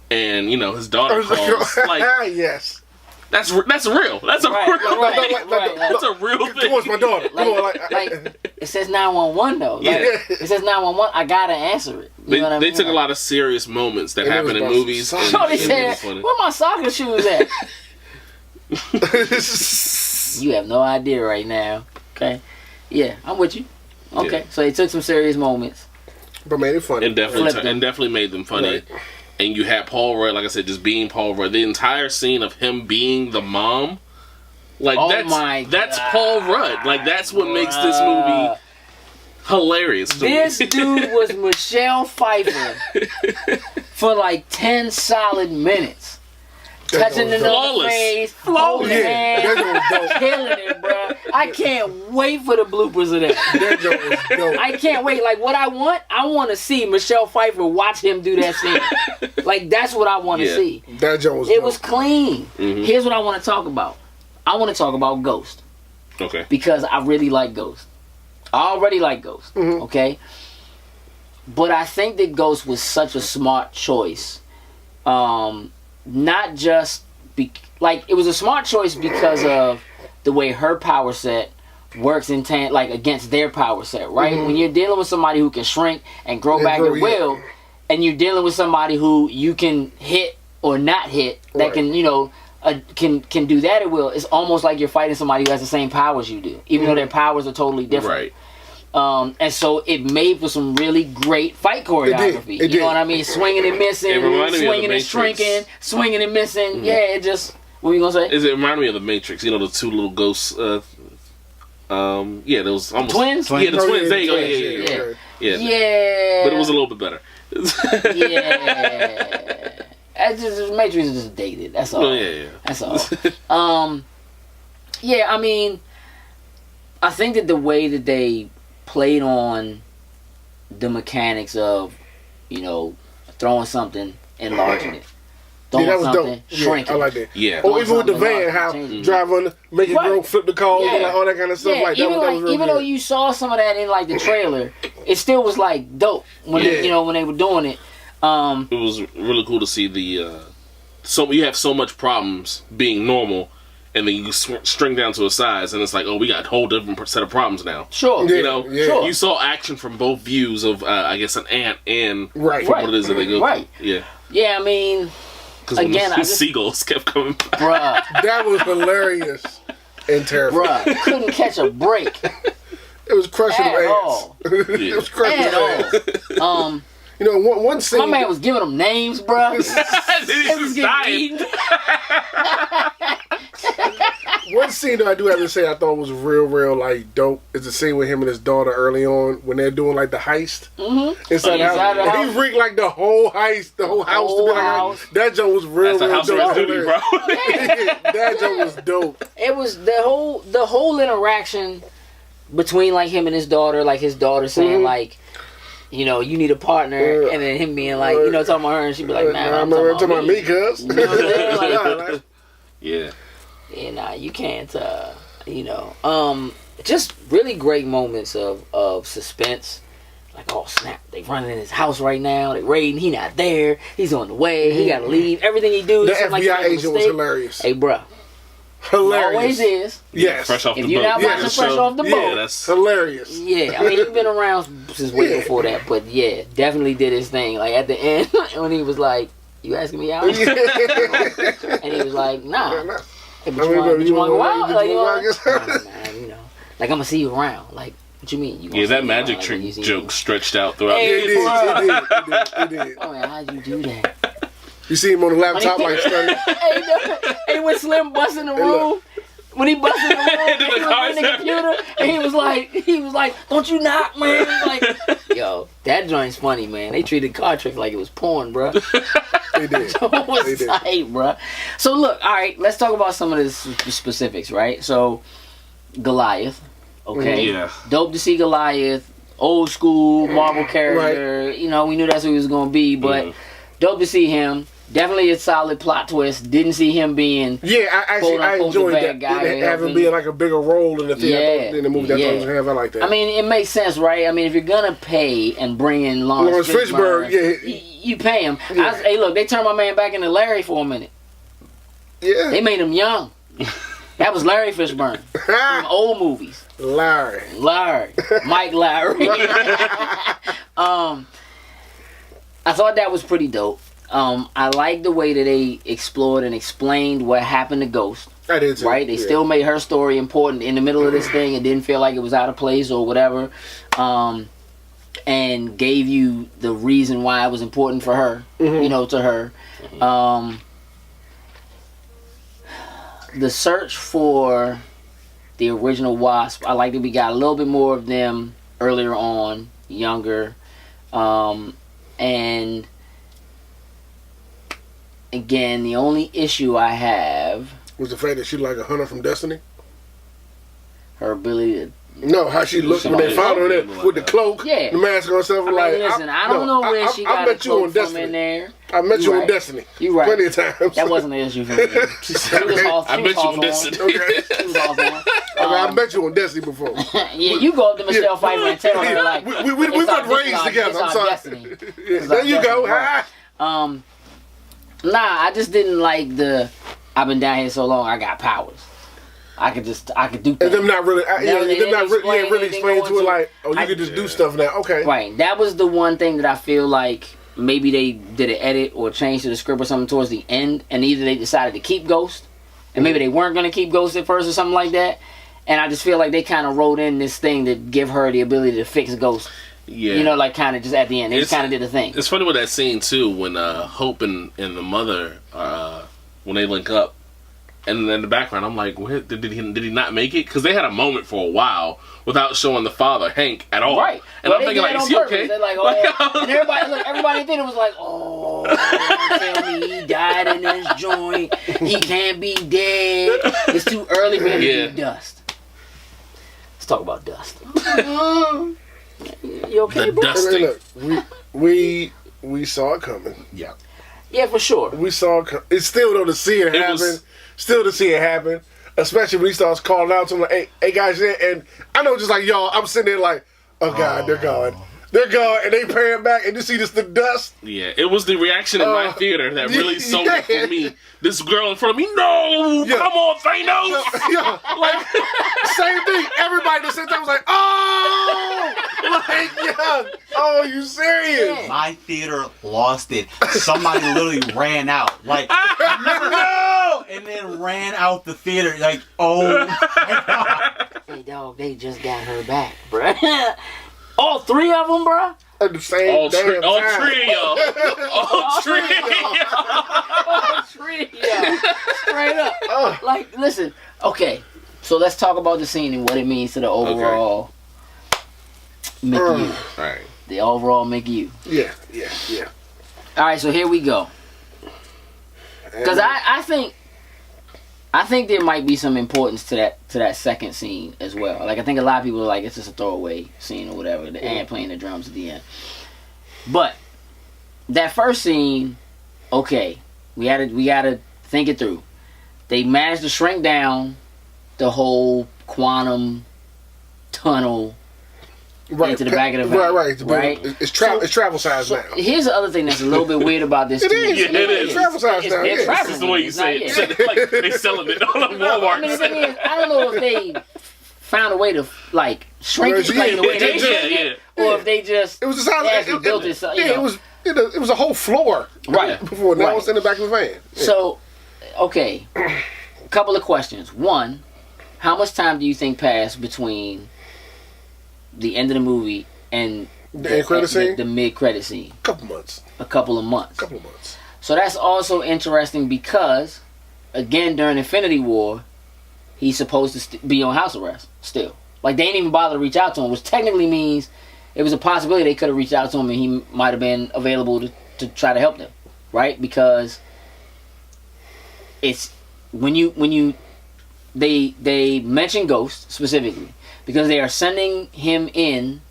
and his daughter calls. Like yes. that's real. That's a real. Right. That's a real thing. Towards my daughter. Come on, Like, it says 911 though. Like, Yeah. It says 911. I gotta answer it. You know what I They mean? took a lot of serious moments that And it happen was in about movies. some and- So they and it said, was funny. where my soccer shoes at? You have no idea right now. Okay. Yeah, I'm with you. Okay. Yeah. So they took some serious moments. But made it funny. and definitely Flipped them. made them funny. Right. And you had Paul Rudd, like I said, just being Paul Rudd. The entire scene of him being the mom, like Oh that's Paul Rudd. Like that's what makes this movie hilarious. To This me. dude was Michelle Pfeiffer for like 10 solid minutes. Touching the Flawless. face, Flawless. holding Yeah, hands, that joke was dope. killing it, bro. I can't wait for the bloopers of that. That joke was dope. I can't wait. Like, what I want to see Michelle Pfeiffer watch him do that scene. Like, that's what I want to Yeah. see. That joke was It dope. was clean. Mhm. Here's what I want to talk about. I want to talk about Ghost Okay. because I really like Ghost. I already like Ghost. Mhm. Okay, but I think that Ghost was such a smart choice. Not just like it was a smart choice because of the way her power set works in like against their power set, right? Mhm. When you're dealing with somebody who can shrink and grow back grow, at will, and you're dealing with somebody who you can hit or not hit, that Right. can can do that at will. It's almost like you're fighting somebody who has the same powers you do, even though their powers are totally different. Right. And so it made for some really great fight choreography. It You know did. what I mean? Swinging and missing, It reminded me of The swinging and Matrix. shrinking, swinging and missing. Yeah, it just. What were you gonna say? It reminded me of the Matrix. The two little ghosts. Yeah, those almost Twins? Yeah, the Oh, twins. yeah, There you go. twins, Yeah. Yeah. But it was a little bit better. Yeah. it's just the Matrix is just dated. That's all. Oh, yeah. That's all. Yeah, I mean, I think that the way that they played on the mechanics of, you know, throwing something, enlarging it. Throwing that was something, dope. shrinking. I like that. Yeah. Or even with the Something van, how changing. drive on, make it Right. grow, flip the cars, Yeah. and like all that kind of stuff. Yeah, Like that. even, That was real even good. though you saw some of that in like the trailer, it still was like dope when Yeah. they, you know, when they were doing it. It was really cool to see the. So you have so much problems being normal, and then you string down to a size, and it's like, oh, we got a whole different set of problems now. Sure. Yeah. You know, Sure. you saw action from both views of, I guess, an ant and Right. from what it is that they go Right. through. Yeah. Yeah, I mean, Because Again, I the just- seagulls kept coming by. bruh, That was hilarious and terrifying. bruh, couldn't catch a break It was crushing at them ants. all. It was crushing At them all. ants. You know, one scene. My man was giving them names, bruh. He They was was getting dying. eaten. One scene that I do have to say I thought was real like dope is the scene with him and his daughter early on when they're doing like the heist inside the house. Inside the And house. he rigged like the whole heist, the whole house to be like house. that joke was real That's a dope. house arrest duty, bro. That joke was dope. It was the whole interaction between like him and his daughter, like his daughter saying like, you know, you need a partner, and then him being like, you know, talking about her, and she'd be like, nah, I'm talking about me. cuz. You know what I'm saying? Like, Yeah. yeah, nah, you can't, you know. Just really great moments of suspense. Like, oh snap, they running in his house right now. They raiding. He not there. He's on the way. He gotta leave. Everything he do. The is like he FBI made a agent was mistake. hilarious. Hey, bruh, Hilarious. always is. Yes. Fresh off If the you're boat. not watching Fresh Off the Yeah, Boat, that's Hilarious. yeah, I mean, he's been around since way Yeah. before that, but yeah, definitely did his thing. Like at the end, when he was like, "You asking me out?" and he was like, "Nah." Hey, but you want to go out? Like, you wanna- Nah, man, you know, like I'm gonna see you around. Like, what you mean? You gonna Yeah, see that me magic around? Like, trick when you see joke me- stretched out throughout Hey, It the did. It did. Oh man, how'd you do that? You see him on the laptop like studying. Hey, no, hey, when Slim bust in the room. When he busted in the room, he was in the computer, and he was like, "Don't you knock, man!" Like, yo, that joint's funny, man. They treated card trick like it was porn, bro. They did. It was They did. tight, bro. So look, all right, let's talk about some of the specifics, right? So, Goliath, okay, Yeah. dope to see Goliath, old school Marvel character. You know, we knew that's who he was gonna be, but dope to see him. Definitely a solid plot twist. Didn't see him being Yeah, I quote-unquote enjoyed the that. bad guy Having helping. being like a bigger role in the thing. Yeah, In the movie that yeah. I was gonna have. I like that. I mean, it makes sense, right? I mean, if you're gonna pay and bring in Lawrence Fishburne, yeah. you pay him. Yeah. Hey, look, they turned my man back into Larry for a minute. Yeah. They made him young. That was Larry Fishburne from old movies. Larry. Mike Larry. I thought that was pretty dope. I like the way that they explored and explained what happened to Ghost. I did too. Right? They Yeah. still made her story important in the middle of this thing and didn't feel like it was out of place or whatever. And gave you the reason why it was important for her, you know, to her. The search for the original Wasp, I like that we got a little bit more of them earlier on, younger. And again, the only issue I have, Was the fact that she like a hunter from Destiny? her ability to. No, how she looked when they found her there with the cloak, Yeah. the mask on stuff. I mean, Like, listen, I don't know where she got a met you on cloak from Destiny. in there. I met You you on right. Destiny. You right. Plenty of times. That wasn't an issue for me. She was off. I bet you on Destiny. Okay. She was off on. I met you on Destiny before. Yeah, you go up to Michelle Pfeiffer and tell her like, we it's went our- raised it's our- together. it's I'm our sorry. destiny. Yeah, our there you go. destiny, Ah. Nah, I just didn't like the. I've been down here so long. I got powers. I could do things. And them not really, They didn't explain really anything explain to going it to- like, oh, you could just do stuff now. Okay. Right. That was the one thing that I feel like maybe they did an edit or change to the script or something towards the end, and either they decided to keep Ghost, and maybe they weren't going to keep Ghost at first or something like that. And I just feel like they kind of wrote in this thing to give her the ability to fix Ghost. Yeah. You know, like kind of just at the end. They just It's- kind of did the thing. It's funny with that scene too when Hope and the mother when they link up, and in the background I'm like, did he not make it? Because they had a moment for a while without showing the father Hank at all. Right. And Well, I'm they thinking did like, it is on he purpose. okay? They're like, oh, yeah. And everybody everybody in theater was like, oh, don't tell me he died in this joint. He can't be dead. It's too early for him to be Dust. Let's talk about Dust. You okay, The bro? dusting. Look, we saw it coming. Yeah. Yeah, for sure. We saw it. It's still though to see it happen. Still to see it happen. Especially when he starts calling out to him like, hey guys, and I know just like y'all, I'm sitting there like, oh God, they're gone. They're gone, and they paying back, and you see this the dust. Yeah, it was the reaction in my theater that really sold it for me. This girl in front of me, no, come on, Thanos. Yeah, like same thing. Everybody at the same time was like, oh, like, yeah, oh, you serious? My theater lost it. Somebody literally ran out. Like, no! And then ran out the theater. Like, oh my God. Hey, dog, they just got her back, bruh. All three of them, bruh? At the same All damn three time. of y'all. All three of All three of y'all. Straight up. Like, listen, okay, so let's talk about the scene and what it means to the overall McU. Right. The overall McU. Yeah. All right, so here we go. Because I think there might be some importance to that second scene as well. Like, I think a lot of people are like, it's just a throwaway scene or whatever. The ant playing the drums at the end. But that first scene, okay, we gotta think it through. They managed to shrink down the whole quantum tunnel into the back of the van. Right. It's travel size now. Here's the other thing that's a little bit weird about this. It is. Yeah, it is. It's travel size now. It's Yeah. travel. This is the way you It's say not- it. Like they selling it on Walmart. I mean, the thing is, I don't know if they found a way to like shrink the plane the way they Yeah, shrink yeah. it, or if they just It was the size. actually built it. So, you know. It was a whole floor. Right. Before now, Right. it's in the back of the van. Yeah. So, okay, a couple of questions. One, how much time do you think passed between the end of the movie and The end credit scene? the mid-credit scene? Couple months. A couple of months. Couple of months. So that's also interesting because, again, during Infinity War, he's supposed to be on house arrest still. Like, they didn't even bother to reach out to him, which technically means it was a possibility they could have reached out to him and he might have been available to try to help them, right? Because it's they mention Ghost specifically because they are sending him in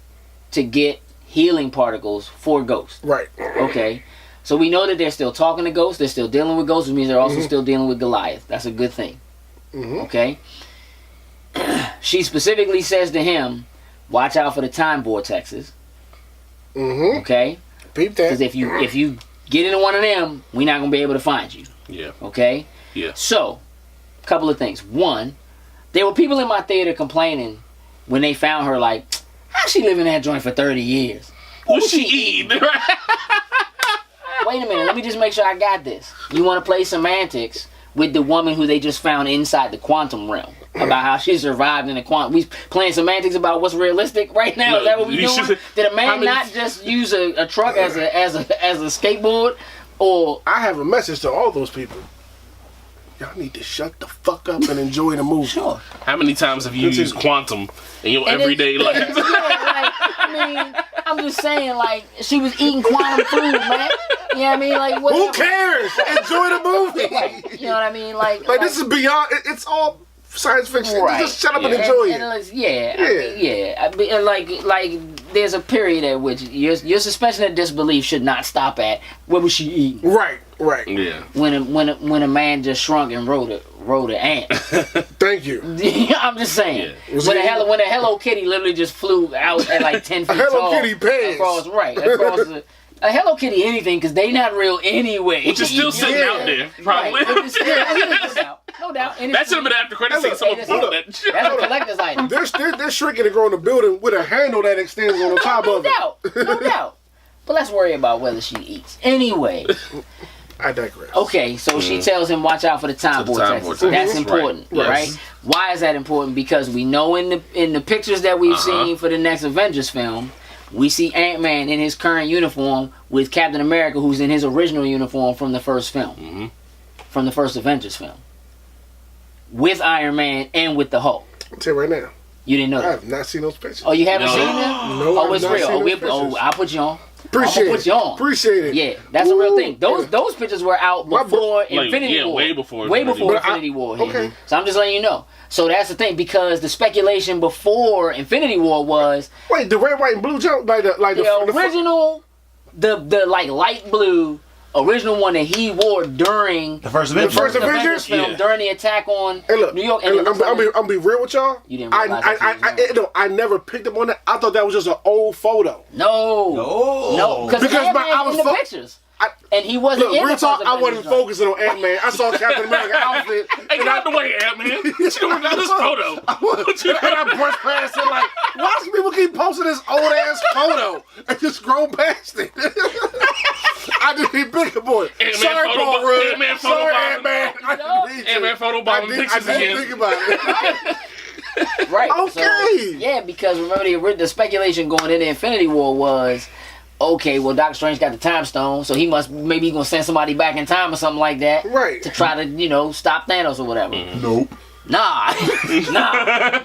to get healing particles for Ghost. Right. Okay. So we know that they're still talking to Ghost. They're still dealing with Ghost, which means they're also still dealing with Goliath. That's a good thing. Okay. She specifically says to him, watch out for the time vortexes. Okay. Peep that. Because if you get into one of them, we're not going to be able to find you. Yeah. Okay. Yeah. So, a couple of things. One, there were people in my theater complaining when they found her, like, how's she living in that joint for 30 years? What's she eating? Wait a minute, let me just make sure I got this. You want to play semantics with the woman who they just found inside the quantum realm about how she survived in the quantum. We playing semantics about what's realistic right now. Is that what we doing? Did a man not just use a truck as a skateboard? Or I have a message to all those people. Y'all need to shut the fuck up and enjoy the movie. sure. How many times have you used quantum in your everyday life? Yeah, like, I mean, I'm just saying, like, she was eating quantum food, man. You know what I mean? Like, what? Who cares? Enjoy the movie. You know what I mean? Like This is beyond. It's all science fiction. Right. Just shut up and Yeah. enjoy and it. let's- I mean, and like, there's a period at which your suspension of disbelief should not stop at what was she eating Right. Yeah. when a man just shrunk and rode an ant. Thank you. I'm just saying. Yeah. When a Hello Kitty literally just flew out at like 10 feet Hello tall Kitty pants. across a Hello Kitty anything because they not real anyway. Which is still sitting out there, probably. Right. It's still- no doubt. And That it's- should have been after credit scene. Look, Someone hey, pulled that's that. That's a collector's item. They're shrinking and growing the building with a handle that extends on the top No of it. doubt. No doubt. But let's worry about whether she eats. Anyway. I digress. Okay, so she tells him watch out for the time For the time vortex. vortex. That's Right. important, Yes. right? Why is that important? Because we know in the pictures that we've seen for the next Avengers film, we see Ant-Man in his current uniform with Captain America, who's in his original uniform from the first film, from the first Avengers film, with Iron Man and with the Hulk. I'll tell you right now. You didn't know I that? have not seen those pictures. Oh, you haven't No. seen them? No, Oh, I've it's not real. seen Oh, those pictures. I'll put you on. Appreciate I'm gonna put you on. Appreciate it. Yeah, that's a real Ooh, thing. Those pictures were out before Infinity War. way before Way Infinity before War. Infinity War. hit. Okay. So I'm just letting you know. So that's the thing, because the speculation before Infinity War was Wait, the red, white, and blue jump, like the original, the like light blue original one that he wore during The first The Avengers. first Avengers? film, Yeah. during the attack on Hey, look, New York. hey, And look, it looks I'm like- be real with y'all. You didn't realize I never picked up on that. I thought that was just an old photo. no, because Because I was in the fo- pictures, I- and he wasn't Look, in real the talk, first I wasn't Avengers, though. focusing on Ant-Man. I saw Captain America outfit. Hey, get out the way, Ant-Man. What you doing with this photo? And I brushed past it like, why do people keep posting this old-ass photo and just scroll past it? I just keep thinking, boy. Ant-Man Sorry, photo Paul bomb- Rudd. Ant-Man photo Sorry, bomb. Ant-Man. I didn't need to. Ant-Man photo bomb I pictures didn't again. think about it. Right. Okay. So, yeah, because remember the speculation going into Infinity War was, okay, well Doctor Strange got the time stone, so he must maybe gonna send somebody back in time or something like that, Right. to try to stop Thanos or whatever. Nope. Nah, nah.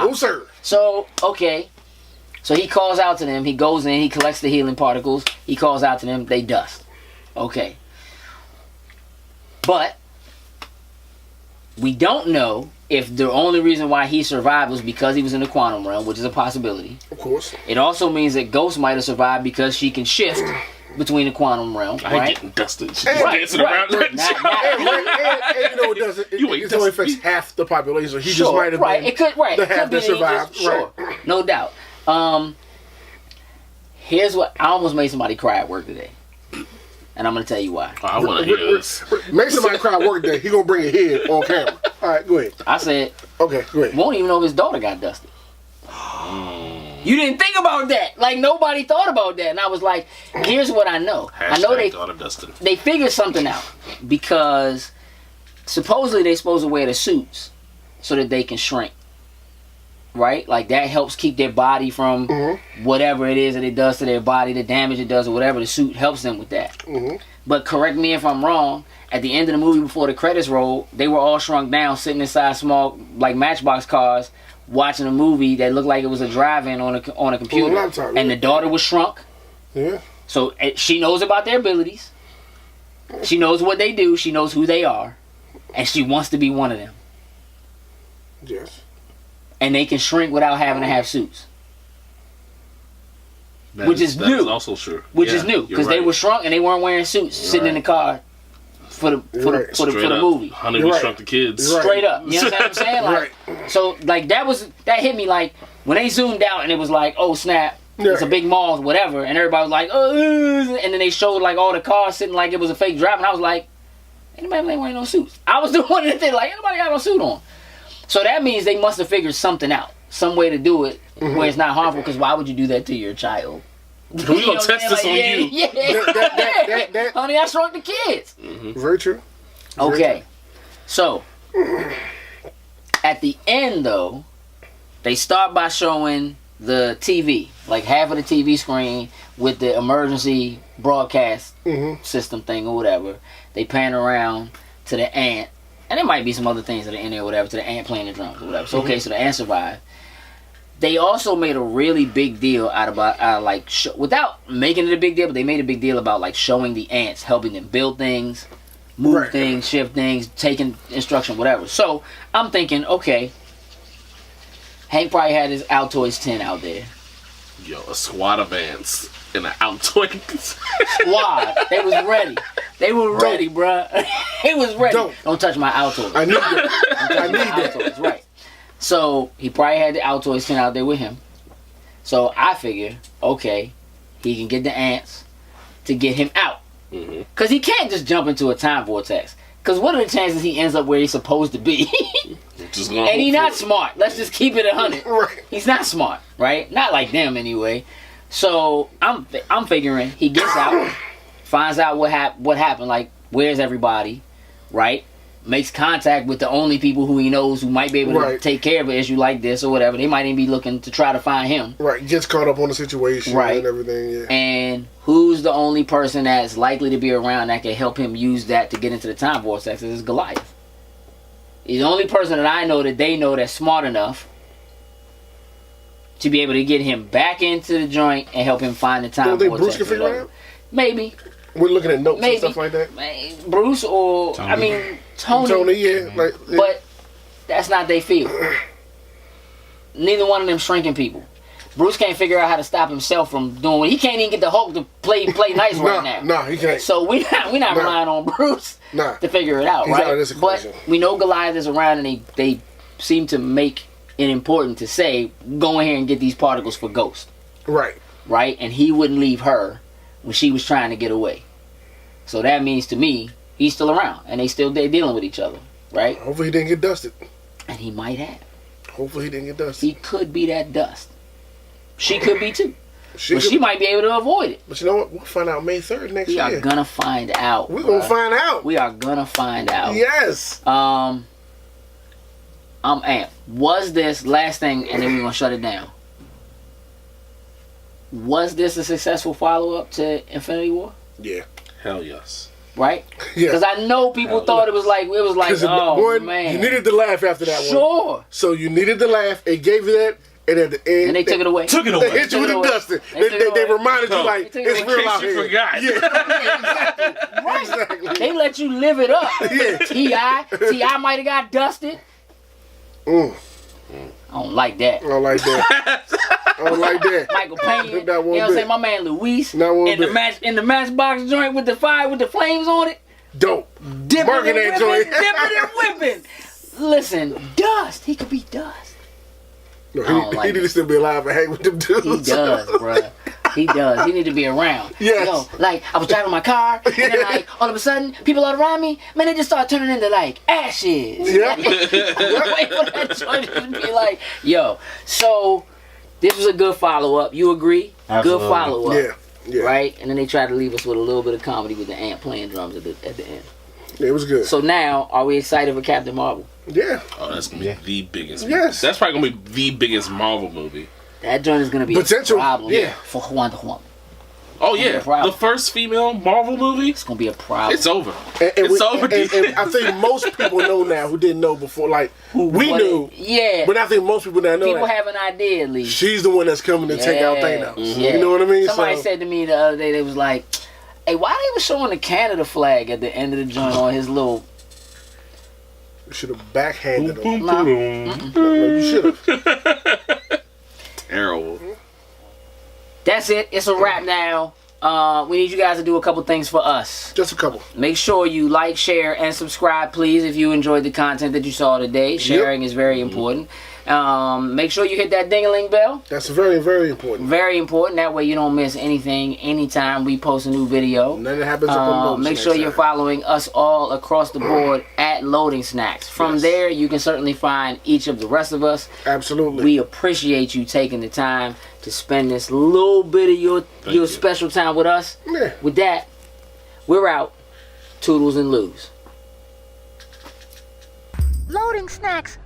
No, sir. So okay, so he calls out to them. He goes in. He collects the healing particles. He calls out to them. They dust. Okay, but we don't know if the only reason why he survived was because he was in the quantum realm, which is a possibility. Of course. It also means that Ghost might have survived because she can shift between the quantum realm, I ain't right? getting dusted. She's Right, dancing right. around. Not- And you know it doesn't. You ain't It only just- affects half the population. So he just Sure, might have right. been It could, right. the It could half be that that he survived. just- sure, no doubt. Here's what I almost made somebody cry at work today, and I'm gonna tell you why. I want to hear this. Make somebody cry at work day. He gonna bring it here on camera. All right, go ahead. I said, Okay, go ahead. won't even know if his daughter got dusted. You didn't think about that. Like nobody thought about that, and I was like, here's what I know. I know Hashtag daughter Dustin. they figured something out because supposedly they're supposed to wear the suits so that they can shrink. Right? Like that helps keep their body from whatever it is that it does to their body, the damage it does or whatever. The suit helps them with that. But correct me if I'm wrong, at the end of the movie before the credits roll, they were all shrunk down, sitting inside small like Matchbox cars, watching a movie that looked like it was a drive-in on a computer. laptop, And the daughter was shrunk. Yeah. So she knows about their abilities. She knows what they do. She knows who they are. And she wants to be one of them. Yes. And they can shrink without having to have suits. That Which is that new. is also true. Which Yeah, is new. you're Because they right. were shrunk and they weren't wearing suits sitting in the car for the right. for the Straight up. movie. Honey, You're we right. shrunk the kids. You're right. Straight up. You know what I'm saying? Like, so like that hit me like when they zoomed out and it was like, oh snap, it's a big mall, whatever, and everybody was like, oh, and then they showed like all the cars sitting like it was a fake drive, and I was like, anybody ain't wearing no suits. I was the one that did like, anybody got no suit on. So that means they must have figured something out, some way to do it where it's not harmful. Because why would you do that to your child? We gonna You know what test I'm this saying? on you. Yeah. That- Honey, I shrunk the kids. Very true. Okay, so at the end though, they start by showing the TV, like half of the TV screen with the emergency broadcast system thing or whatever. They pan around to the ant, and there might be some other things that are in there or whatever, to the ant playing the drums or whatever. So okay, so the ant survived. They also made a really big deal out of like without making it a big deal, but they made a big deal about like showing the ants, helping them build things, move things, shift things, taking instruction, whatever. So I'm thinking, okay, Hank probably had his Altoids 10 out there. Yo, a squad of ants in an Altoid. Squad, they was ready. They were ready, bruh. They was ready. Don't touch my Altoids. I need that. I need that. Altoids, right. So he probably had the Altoids 10 out there with him. So I figure, okay, he can get the ants to get him out. Because he can't just jump into a time vortex. Because what are the chances he ends up where he's supposed to be? And he's not smart. Let's just keep it 100. Right. He's not smart, right? Not like them anyway. So I'm figuring he gets out, finds out what happened, like where's everybody, right? Makes contact with the only people who he knows who might be able to take care of an issue like this or whatever. They might even be looking to try to find him. Right, gets caught up on the situation and everything, yeah. And who's the only person that's likely to be around that can help him use that to get into the time vortex is Goliath. He's the only person that I know that they know that's smart enough to be able to get him back into the joint and help him find the time. Don't think vortex Bruce can figure it out? Maybe. We're looking at notes Maybe. and stuff like that. Bruce or Tony. I mean Tony. Tony, yeah. Like, yeah. But that's not their field. Neither one of them shrinking people. Bruce can't figure out how to stop himself from doing. He can't even get the Hulk to play nice right now. Nah, he can't. So we not relying on Bruce to figure it out, He's right? out of this But equation. we know Goliath is around, and they seem to make it important to say, go in here and get these particles for Ghost, Right. right? And he wouldn't leave her when she was trying to get away. So that means to me, he's still around, and they dealing with each other, right? Hopefully he didn't get dusted. And he might have. Hopefully he didn't get dusted. He could be that dust. She could be too. But could- she might be able to avoid it. But you know what? We'll find out May 3rd next We year. are gonna find out. We're going to find out. We are gonna find out. Yes. I'm amped. Was this last thing, and then we're gonna shut it down? Was this a successful follow up to Infinity War? Yeah. Hell yes. Right? Yeah. Because I know people Hell thought it was like oh one, man, you needed to laugh after that one. sure. So you needed to laugh. It gave you that, and at the end, And they took it away. Took it They away. hit you with Took it the away. dusting. They took it They away. reminded you like They took it it's away. real In out case you here. forgot. Yeah, Right. exactly. They let you live it up. Yeah. Ti might have got dusted. Mm, I don't like that. I don't like that. I don't like that. Michael Payne, you know Not one what I'm saying? bit. My man Luis Not one in the bit. matchbox joint with the fire with the flames on it. Dope. Dipping Marking and that whipping, joint. dipping and whipping. Listen, dust. He could be dust. No, I don't he like need it. to still be alive and hang with them dudes. He does, bruh. He does. He need to be around. Yes. Yo, like I was driving my car, and then like all of a sudden, people all around me, man, they just start turning into like ashes. Yeah. Wait for that joint to be like, yo. So this was a good follow up. You agree? Absolutely. Good follow up. Yeah. Yeah. Right? And then they tried to leave us with a little bit of comedy with the ant playing drums at the end. Yeah, it was good. So now, are we excited for Captain Marvel? Yeah. Oh, that's gonna be the biggest. Yes. That's probably gonna be the biggest Marvel movie. That joint is going to be Potential, a problem yeah. for Wonder Woman. Oh Yeah, yeah, problem. the first female Marvel movie. It's going to be a problem. It's over. And It's over. and I think most people know now who didn't know before. Like we What- knew, Yeah. but I think most people now know People that have an idea at least. she's the one that's coming to take out Thanos. Yeah. You know what I mean? Somebody So- said to me the other day, they was like, hey, why they was showing the Canada flag at the end of the joint on his little... should have backhanded him. Nah. No, you should have. Terrible. That's it. It's a wrap now. We need you guys to do a couple things for us. Just a couple. Make sure you like, share, and subscribe, please, if you enjoyed the content that you saw today. Sharing is very important. Make sure you hit that ding-a-ling bell. That's very, very important. Very important. That way you don't miss anything anytime we post a new video. None that happens up on Make sure you're following us all across the board at Loading Snacks. From Yes. there, you can certainly find each of the rest of us. Absolutely. We appreciate you taking the time to spend this little bit of your you. special time with us. Yeah. With that, we're out. Toodles and Loos. Loading snacks.